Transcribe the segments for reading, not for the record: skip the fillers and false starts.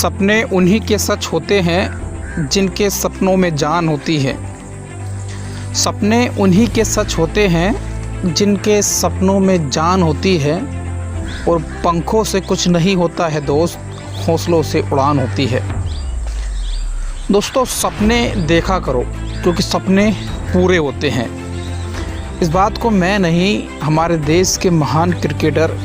सपने उन्हीं के सच होते हैं जिनके सपनों में जान होती है। सपने उन्हीं के सच होते हैं जिनके सपनों में जान होती है। और पंखों से कुछ नहीं होता है दोस्त, हौसलों से उड़ान होती है। दोस्तों, सपने देखा करो क्योंकि सपने पूरे होते हैं। इस बात को मैं नहीं, हमारे देश के महान क्रिकेटर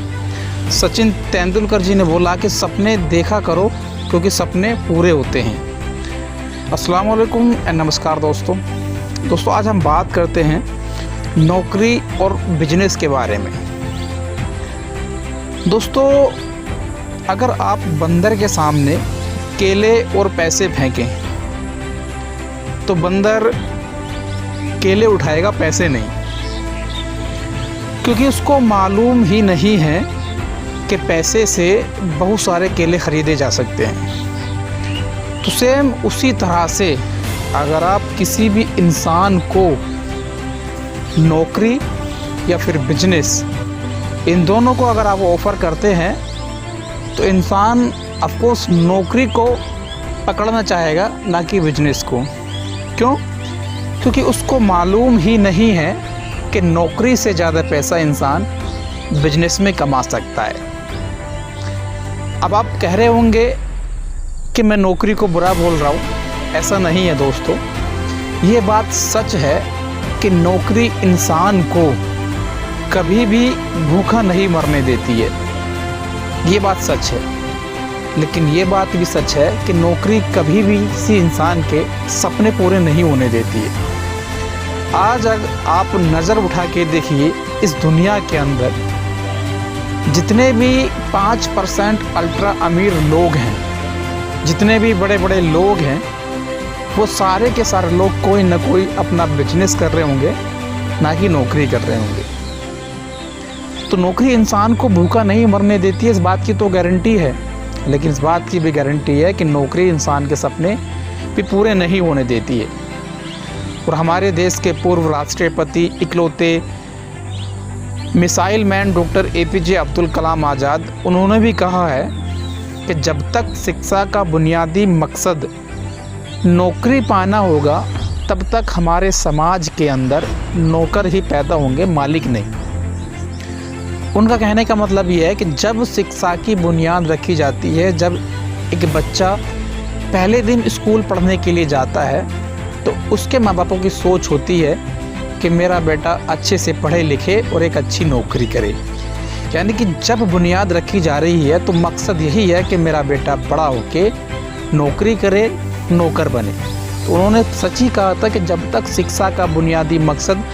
सचिन तेंदुलकर जी ने बोला कि सपने देखा करो क्योंकि सपने पूरे होते हैं। अस्सलाम वालेकुम एंड नमस्कार दोस्तों, आज हम बात करते हैं नौकरी और बिजनेस के बारे में। दोस्तों, अगर आप बंदर के सामने केले और पैसे फेंकें तो बंदर केले उठाएगा, पैसे नहीं, क्योंकि उसको मालूम ही नहीं है कि पैसे से बहुत सारे केले ख़रीदे जा सकते हैं। तो सेम उसी तरह से अगर आप किसी भी इंसान को नौकरी या फिर बिजनेस, इन दोनों को अगर आप ऑफ़र करते हैं तो इंसान ऑफकोर्स नौकरी को पकड़ना चाहेगा, ना कि बिजनेस को। क्यों? क्योंकि उसको मालूम ही नहीं है कि नौकरी से ज़्यादा पैसा इंसान बिजनेस में कमा सकता है। अब आप कह रहे होंगे कि मैं नौकरी को बुरा बोल रहा हूँ। ऐसा नहीं है दोस्तों, ये बात सच है कि नौकरी इंसान को कभी भी भूखा नहीं मरने देती है। ये बात सच है। लेकिन ये बात भी सच है कि नौकरी कभी भी किसी इंसान के सपने पूरे नहीं होने देती है। आज अगर आप नज़र उठा के देखिए, इस दुनिया के अंदर जितने भी 5% अल्ट्रा अमीर लोग हैं, जितने भी बड़े बड़े लोग हैं, वो सारे के सारे लोग कोई ना कोई अपना बिजनेस कर रहे होंगे, ना कि नौकरी कर रहे होंगे। तो नौकरी इंसान को भूखा नहीं मरने देती है, इस बात की तो गारंटी है। लेकिन इस बात की भी गारंटी है कि नौकरी इंसान के सपने भी पूरे नहीं होने देती है। और हमारे देश के पूर्व राष्ट्रपति, इकलौते missile man doctor APJ Abdul Kalam Azad, उन्होंने भी कहा है कि जब तक शिक्षा का बुनियादी मकसद नौकरी पाना होगा, तब तक हमारे समाज के अंदर नौकर ही पैदा होंगे, मालिक नहीं। उनका कहने का मतलब ये है कि जब शिक्षा की बुनियाद रखी जाती है, जब एक बच्चा पहले दिन स्कूल पढ़ने के लिए जाता है, तो उसके माँ बापों की सोच होती है कि मेरा बेटा अच्छे से पढ़े लिखे और एक अच्छी नौकरी करे। यानी कि जब बुनियाद रखी जा रही है तो मकसद यही है कि मेरा बेटा बड़ा होके नौकरी करे, नौकर बने। तो उन्होंने सच ही कहा था कि जब तक शिक्षा का बुनियादी मकसद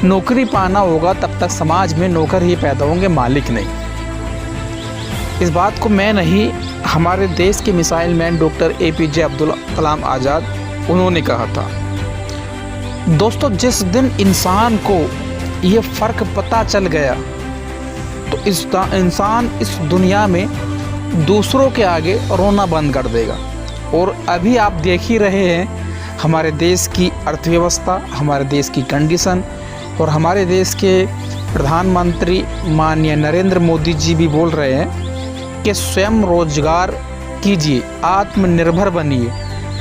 नौकरी पाना होगा, तब तक समाज में नौकर ही पैदा होंगे, मालिक नहीं। इस बात को मैं नहीं, हमारे देश के missile man doctor APJ Abdul Kalam Azad, उन्होंने कहा था। दोस्तों, जिस दिन इंसान को ये फ़र्क पता चल गया तो इंसान इस दुनिया में दूसरों के आगे रोना बंद कर देगा। और अभी आप देख ही रहे हैं हमारे देश की अर्थव्यवस्था, हमारे देश की कंडीशन, और हमारे देश के प्रधानमंत्री माननीय नरेंद्र मोदी जी भी बोल रहे हैं कि स्वयं रोजगार कीजिए, आत्मनिर्भर बनिए,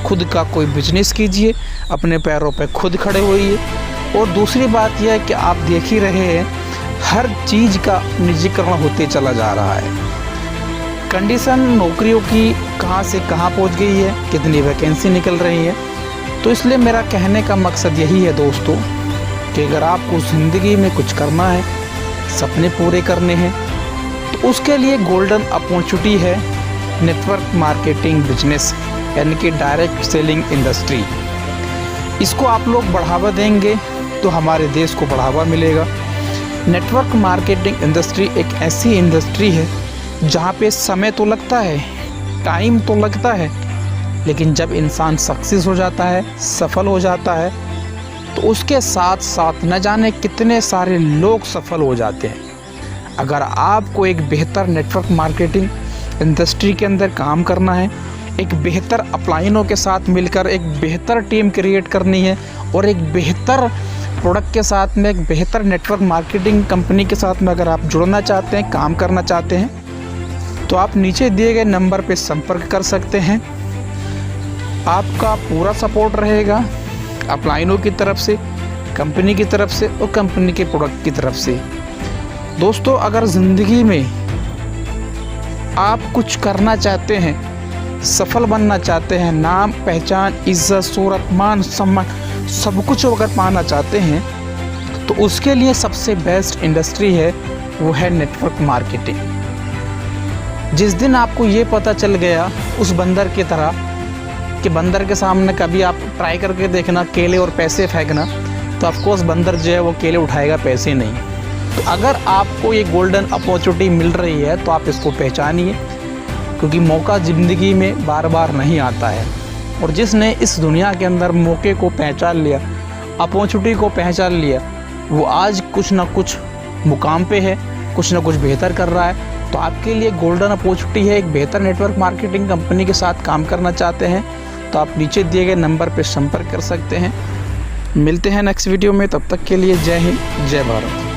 खुद का कोई बिजनेस कीजिए, अपने पैरों पे खुद खड़े होइए। और दूसरी बात यह है कि आप देख ही रहे हैं हर चीज़ का निजीकरण होते चला जा रहा है। कंडीशन नौकरियों की कहां से कहां पहुंच गई है, कितनी वैकेंसी निकल रही है। तो इसलिए मेरा कहने का मकसद यही है दोस्तों कि अगर आपको ज़िंदगी में कुछ करना है, सपने पूरे करने हैं, तो उसके लिए गोल्डन अपॉर्चुनिटी है नेटवर्क मार्केटिंग बिजनेस, यानी कि डायरेक्ट सेलिंग इंडस्ट्री। इसको आप लोग बढ़ावा देंगे तो हमारे देश को बढ़ावा मिलेगा। नेटवर्क मार्केटिंग इंडस्ट्री एक ऐसी इंडस्ट्री है जहाँ पे समय तो लगता है, टाइम तो लगता है, लेकिन जब इंसान सक्सेस हो जाता है, सफल हो जाता है, तो उसके साथ साथ न जाने कितने सारे लोग सफल हो जाते हैं। अगर आपको एक बेहतर नेटवर्क मार्केटिंग इंडस्ट्री के अंदर काम करना है, एक बेहतर अपलाइनों के साथ मिलकर एक बेहतर टीम क्रिएट करनी है, और एक बेहतर प्रोडक्ट के साथ में, एक बेहतर नेटवर्क मार्केटिंग कंपनी के साथ में अगर आप जुड़ना चाहते हैं, काम करना चाहते हैं, तो आप नीचे दिए गए नंबर पे संपर्क कर सकते हैं। आपका पूरा सपोर्ट रहेगा अपलाइनों की तरफ से, कंपनी की तरफ से और कंपनी के प्रोडक्ट की तरफ से। दोस्तों, अगर ज़िंदगी में आप कुछ करना चाहते हैं, सफल बनना चाहते हैं, नाम, पहचान, इज्जत, शोहरत, मान, सम्मान सब कुछ अगर पाना चाहते हैं, तो उसके लिए सबसे बेस्ट इंडस्ट्री है वो है नेटवर्क मार्केटिंग। जिस दिन आपको ये पता चल गया उस बंदर की तरह कि बंदर के सामने कभी आप ट्राई करके देखना केले और पैसे फेंकना, तो ऑफकोर्स बंदर जो है वो केले उठाएगा, पैसे नहीं। तो अगर आपको ये गोल्डन अपॉर्चुनिटी मिल रही है तो आप इसको पहचानिए, क्योंकि मौका ज़िंदगी में बार बार नहीं आता है। और जिसने इस दुनिया के अंदर मौके को पहचान लिया, अपॉर्चुनिटी को पहचान लिया, वो आज कुछ ना कुछ मुकाम पे है, कुछ ना कुछ बेहतर कर रहा है। तो आपके लिए गोल्डन अपॉर्चुनिटी है, एक बेहतर नेटवर्क मार्केटिंग कंपनी के साथ काम करना चाहते हैं तो आप नीचे दिए गए नंबर पर संपर्क कर सकते हैं। मिलते हैं नेक्स्ट वीडियो में, तब तक के लिए जय हिंद, जय भारत।